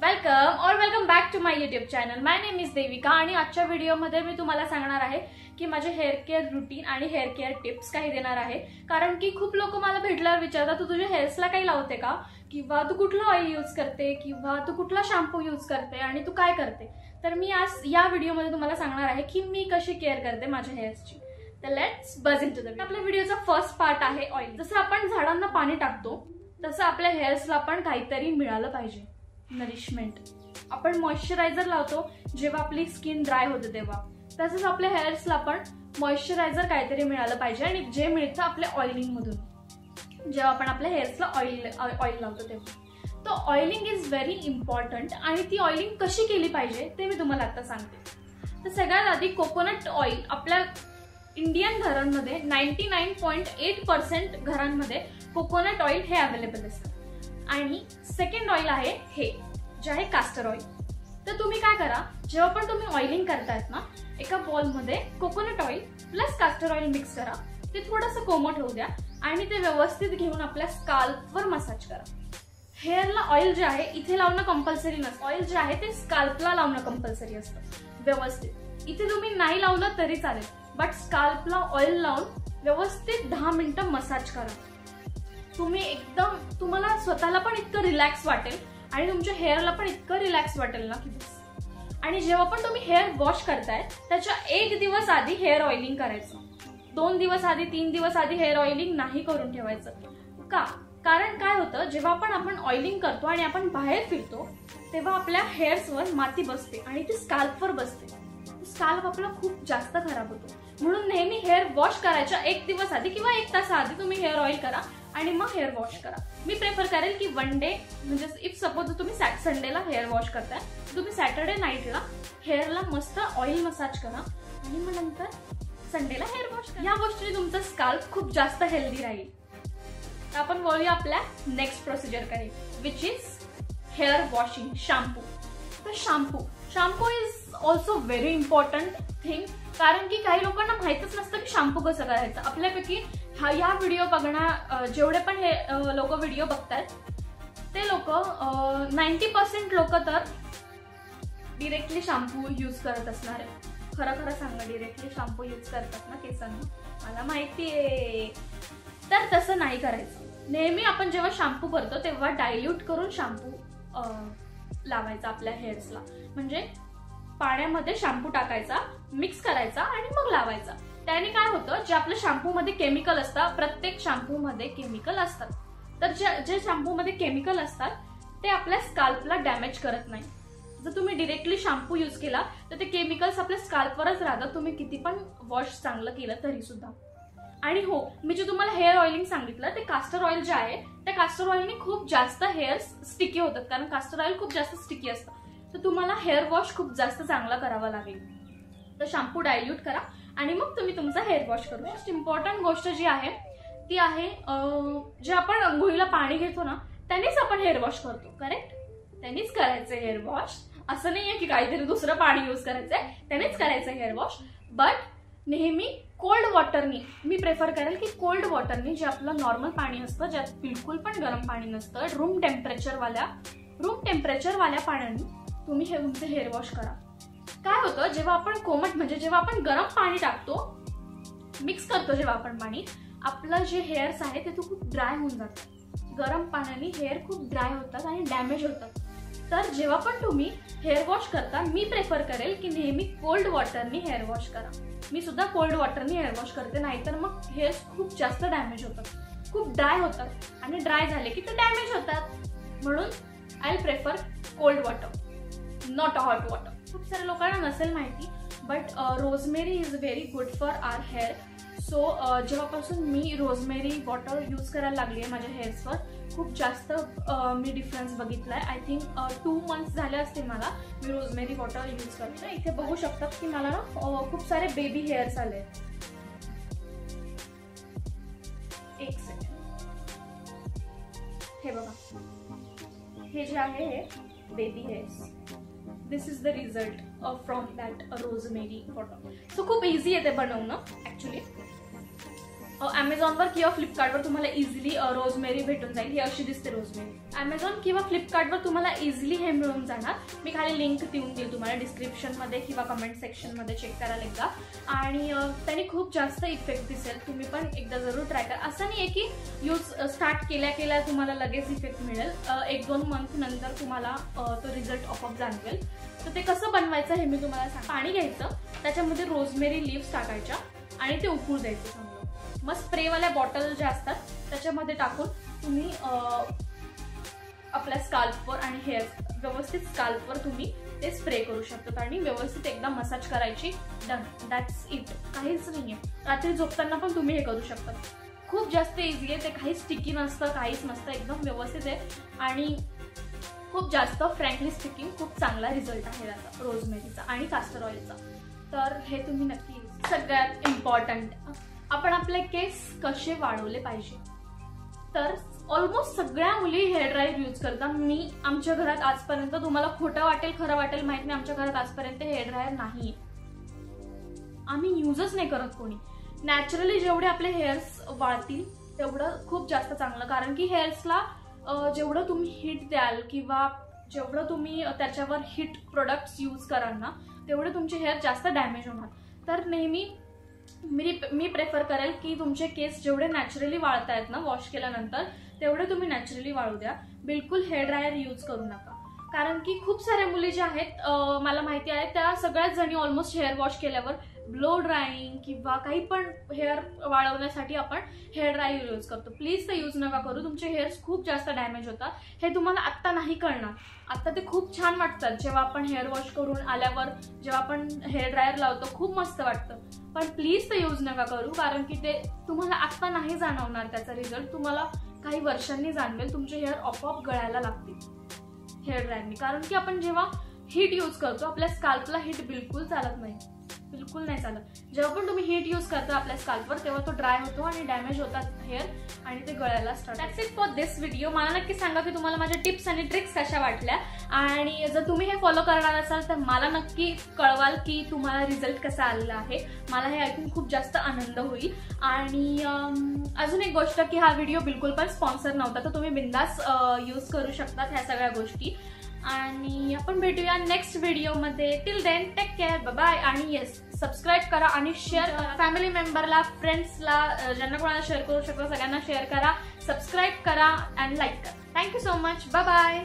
Welcome back to my YouTube channel. My name is Devika आणि आजच्या व्हिडिओमध्ये मी तुम्हाला सांगणार आहे की माझे हेअर केअर रुटीन आणि हेअर केअर टिप्स काही देणार आहे. कारण की खूप लोक मला भेटल्यावर विचारतात तू तुझ्या हेअर्सला काही लावते का, किंवा तू कुठला ऑइल यूज करते, किंवा तू कुठला शॅम्पू यूज करते आणि तू काय करते. तर मी आज या व्हिडिओमध्ये तुम्हाला सांगणार आहे की मी कशी केअर करते माझ्या हेअर्सची. तर लेट्स बज इनटू द व्हिडिओ. आपल्या व्हिडिओचा फर्स्ट पार्ट आहे ऑइल. जसं आपण झाडांना पाणी टाकतो तसं आपल्या हेअर्सला पण काहीतरी मिळालं पाहिजे, नरिशमेंट. आपण मॉइश्चरायझर लावतो जेव्हा आपली स्किन ड्राय होते तेव्हा, तसंच आपल्या हेअर्सला पण मॉइश्चरायझर काहीतरी मिळालं पाहिजे. आणि जे मिळतं आपल्या ऑइलिंग मधून, जेव्हा आपण आपल्या हेअर्सला ऑइल लावतो तेव्हा. तर ऑइलिंग इज व्हेरी इम्पॉर्टंट. आणि ती ऑइलिंग कशी केली पाहिजे ते मी तुम्हाला आता सांगते. तर सगळ्यात आधी कोकोनट ऑइल आपल्या इंडियन घरांमध्ये 99.8% घरांमध्ये कोकोनट ऑइल हे अवेलेबल असतं. आणि सेकंड ऑइल आहे हे, जे आहे कास्टर ऑइल. तर तुम्ही काय करा, जेव्हा पण तुम्ही ऑइलिंग करतायत ना, एका बॉलमध्ये coconut oil plus castor oil mix करा. ते थोडंसं कोमट होऊ द्या आणि ते व्यवस्थित घेऊन आपल्या स्काल्पवर मसाज करा. हेअरला ऑइल जे आहे इथे लावणं कंपल्सरी नसतं. ऑइल जे आहे ते स्काल्पला लावणं कंपल्सरी असतं व्यवस्थित. इथे तुम्ही नाही लावलं तरी चालेल, बट स्काल्पला ऑइल लावून व्यवस्थित 10 मिनिटं मसाज करा. तुम्हाला स्वतःला पण इतकं रिलॅक्स वाटेल आणि तुमच्या हेअरला पण इतकं रिलॅक्स वाटेल ना की बस. आणि जेव्हा पण तुम्ही हेअर वॉश करताय त्याच्या 1 दिवस आधी हेअर ऑइलिंग करायचं. 2 दिवस आधी, 3 दिवस आधी हेअर ऑइलिंग नाही करून ठेवायचं. का? कारण काय होतं, जेव्हा पण आपण ऑइलिंग करतो आणि आपण बाहेर फिरतो तेव्हा आपल्या हेअर्सवर माती बसते आणि ती स्काल्पवर बसते. स्काल्प आपला खूप जास्त खराब होतो. म्हणून नेहमी हेअर वॉश करायच्या 1 दिवस आधी किंवा 1 तास आधी तुम्ही हेअर ऑइल करा आणि मग हेअर वॉश करा. मी प्रेफर करेल की 1 डे, म्हणजे इफ सपोज तुम्ही संडेला हेअर वॉश करताय, तुम्ही सॅटर्डे नाईटला हेअरला मस्त ऑइल मसाज करा आणि मग नंतर संडेला हेअर वॉश करा. या गोष्टीने तुमचा स्काल्प खूप जास्त हेल्दी राहील. आपण वळूया आपल्या नेक्स्ट प्रोसिजरकडे, which is hair washing. Shampoo. तर shampoo is also very important thing. कारण की काही लोकांना माहितच नसतं की शॅम्पू कसं करायचं. आपल्यापैकी या व्हिडिओ बघणार जेवढे पण हे लोक व्हिडिओ बघतायत ते लोक 90% लोक तर डिरेक्टली शॅम्पू यूज करत असणार आहे. खरं सांगा, डिरेक्टली शॅम्पू यूज करतात ना केसांना, मला माहितीये. तर तसं नाही करायचं. नेहमी आपण जेव्हा शॅम्पू करतो तेव्हा डायल्यूट करून शॅम्पू लावायचा आपल्या हेअर्सला. म्हणजे पाण्यामध्ये शॅम्पू टाकायचा, मिक्स करायचा आणि मग लावायचा. त्याने काय होतं, जे आपल्या शॅम्पू मध्ये केमिकल असतात, प्रत्येक शॅम्पू मध्ये केमिकल असतात, तर जे शॅम्पू मध्ये केमिकल असतात ते आपल्या स्काल्पला डॅमेज करत नाही. जर तुम्ही डिरेक्टली शॅम्पू यूज केला तर ते केमिकल्स आपल्या स्काल्पवरच राहतात, तुम्ही किती पण वॉश चांगलं केलं तरी सुद्धा. आणि हो, मी जे तुम्हाला हेअर ऑइलिंग सांगितलं ते कास्टर ऑइल जे आहे, त्या कास्टर ऑइलने खूप जास्त हेअर्स स्टिकी होतात. कारण कास्टर ऑइल खूप जास्त स्टिकी असतं. तर तुम्हाला हेअर वॉश खूप जास्त चांगला करावा लागेल. तर शॅम्पू डायल्यूट करा आणि मग तुम्ही तुमचा हेअर वॉश करू. मोस्ट इम्पॉर्टंट गोष्ट जी आहे ती आहे, जे आपण अंघोळीला पाणी घेतो ना त्यानेच आपण हेअर वॉश करतो. करेक्ट? त्यानेच करायचं हेअर वॉश. असं नाहीये की काहीतरी दुसरं पाणी यूज करायचंय, त्यानेच करायचं हेअर वॉश. बट नेहमी कोल्ड वॉटरनी, मी प्रेफर करेल की कोल्ड वॉटरनी, जे आपलं नॉर्मल पाणी असतं, ज्यात बिलकुल पण गरम पाणी नसतं, रूम टेम्परेचरवाल्या पाण्याने तुम्ही हे तुमचे हेअर वॉश करा. काय होतं, जेव्हा आपण जेव्हा आपण गरम पाणी टाकतो, मिक्स करतो जेव्हा आपण पाणी, आपलं जे हेअर्स आहे ते खूप ड्राय होऊन जातं. गरम पाण्याने हेअर खूप ड्राय होतात आणि डॅमेज होतात. तर जेव्हा पण तुम्ही हेअर वॉश करता, मी प्रेफर करेल की नेहमी कोल्ड वॉटरनी हेअर वॉश करा. मी सुद्धा कोल्ड वॉटरनी हेअर वॉश करते, नाहीतर मग हेअर्स खूप जास्त डॅमेज होतात, खूप ड्राय होतात आणि ड्राय झाले की ते डॅमेज होतात. म्हणून I prefer cold water, not hot water. खूप साऱ्या लोकांना नसेल माहिती, but rosemary is very good for our hair. So जेव्हापासून मी रोजमेरी वॉटर यूज करायला लागली आहे माझ्या हेअर्सवर, खूप जास्त मी डिफरन्स बघितलाय. आय थिंक 2 मंथ्स झाले असतील मला मी रोजमेरी वॉटर यूज करते. इथे बघू शकतात की मला ना खूप सारे बेबी हेअर्स आले. एक सेकंड, हे बघा, हे जे आहे हे baby hairs. This is the result from that rosemary water. So खूप इझी आहे ते बनवणं ऍक्च्युली. Amazonवर किंवा फ्लिपकार्टवर तुम्हाला इझिली रोजमेरी भेटून जाईल. ही अशी दिसते रोजमेरी. Amazon किंवा फ्लिपकार्टवर तुम्हाला इझिली हे मिळून जाणार. मी खाली लिंक देऊन देईल तुम्हाला डिस्क्रिप्शनमध्ये किंवा कमेंट सेक्शनमध्ये, चेक करायला एकदा. आणि त्याने खूप जास्त इफेक्ट दिसेल. तुम्ही पण एकदा जरूर ट्राय करा. असं नाही आहे की यूज स्टार्ट केल्या तुम्हाला लगेच इफेक्ट मिळेल. 1-2 मंथ नंतर तुम्हाला तो रिझल्ट आपोआप जाणवेल. तर ते कसं बनवायचं हे मी तुम्हाला सांग. पाणी घ्यायचं, त्याच्यामध्ये रोजमेरी लीव्स टाकायच्या आणि ते उकळू द्यायचं चांगलं. मग स्प्रेवाल्या बॉटल ज्या असतात त्याच्यामध्ये टाकून तुम्ही आपल्या स्काल्पवर आणि हेअर व्यवस्थित स्काल्पवर तुम्ही ते स्प्रे करू शकतात आणि व्यवस्थित एकदा मसाज करायची. Done, that's it. काहीच नाहीये. रात्री झोपताना पण तुम्ही हे करू शकता. खूप जास्त इझी आहे. ते काही स्टिकी नसतं, काहीच नसतं, एकदम व्यवस्थित आहे आणि खूप जास्त फ्रँकली स्पीकिंग खूप चांगला रिझल्ट आहे त्याचा रोजमेरीचा आणि कास्टर ऑइलचा. तर हे तुम्ही नक्की. सगळ्यात इम्पॉर्टंट, आपण आपले केस कसे वाढवले पाहिजे. तर ऑलमोस्ट सगळ्या मुली हेअर ड्रायर यूज करतात. मी आमच्या घरात आजपर्यंत, तुम्हाला खोटं वाटेल खरं वाटेल माहित नाही, आमच्या घरात आजपर्यंत हेअर ड्रायर नाही. आम्ही यूजच नाही करत कोणी. नॅचरली जेवढे आपले हेअर्स वाढतील तेवढं खूप जास्त चांगलं. कारण की हेअर्सला जेवढं तुम्ही हिट द्याल किंवा जेवढं तुम्ही त्याच्यावर हिट प्रोडक्ट्स यूज कराल ना, तेवढे तुमचे हेअर जास्त डॅमेज होणार. तर नेहमी मी प्रेफर करेल की तुमचे केस जेवढे नॅचरली वाळतायत ना वॉश केल्यानंतर, तेवढे तुम्ही नॅचरली वाळू द्या. बिलकुल हेअर ड्रायर यूज करू नका. कारण की खूप साऱ्या मुली ज्या आहेत मला माहिती आहे, त्या सगळ्याच जणी ऑलमोस्ट हेअर वॉश केल्यावर ब्लो ड्रायिंग किंवा काही पण हेअर वाळवण्यासाठी आपण हेअर ड्रायर यूज करतो. प्लीज ते यूज नका करू. तुमचे हेअर्स खूप जास्त डॅमेज होतात. हे तुम्हाला आत्ता नाही कळणार. आत्ता ते खूप छान वाटतात. जेव्हा आपण हेअर वॉश करून आल्यावर जेव्हा आपण हेअर ड्रायर लावतो खूप मस्त वाटतं. पण प्लीज ते यूज नका करू. कारण की ते तुम्हाला आत्ता नाही जाणवणार त्याचा रिझल्ट. तुम्हाला काही वर्षांनी जाणवेल. तुमचे हेअर आपोआप गळायला लागतील हेअर ड्रायरनी. कारण की आपण जेव्हा हीट यूज करतो, आपल्या स्काल्पला हीट बिलकुल चालत नाही. बिलकुल नाही चालत. जेव्हा पण तुम्ही हीट यूज करता आपल्या स्काल्पवर, तेव्हा तो ड्राय होतो आणि डॅमेज होतात हेअर आणि ते गळायला start. That's it for this video. मला नक्की सांगा की तुम्हाला माझ्या टिप्स आणि ट्रिक्स कशा वाटल्या. आणि जर तुम्ही हे फॉलो करणार असाल तर मला नक्की कळवाल की तुम्हाला रिझल्ट कसा आलेला आहे. मला हे ऐकून खूप जास्त आनंद होईल. आणि अजून एक गोष्ट की हा व्हिडिओ बिलकुल पण स्पॉन्सर नव्हता, तर तुम्ही बिंदास यूज करू शकता ह्या सगळ्या गोष्टी. आणि आपण भेटूया नेक्स्ट व्हिडिओमध्ये. Till then take care, bye bye. आणि येस, सबस्क्राईब करा आणि शेअर करा. फॅमिली मेंबरला, फ्रेंड्सला, ज्यांना कोणाला शेअर करू शकता सगळ्यांना शेअर करा, सबस्क्राईब करा आणि लाईक करा. Thank you so much. Bye bye.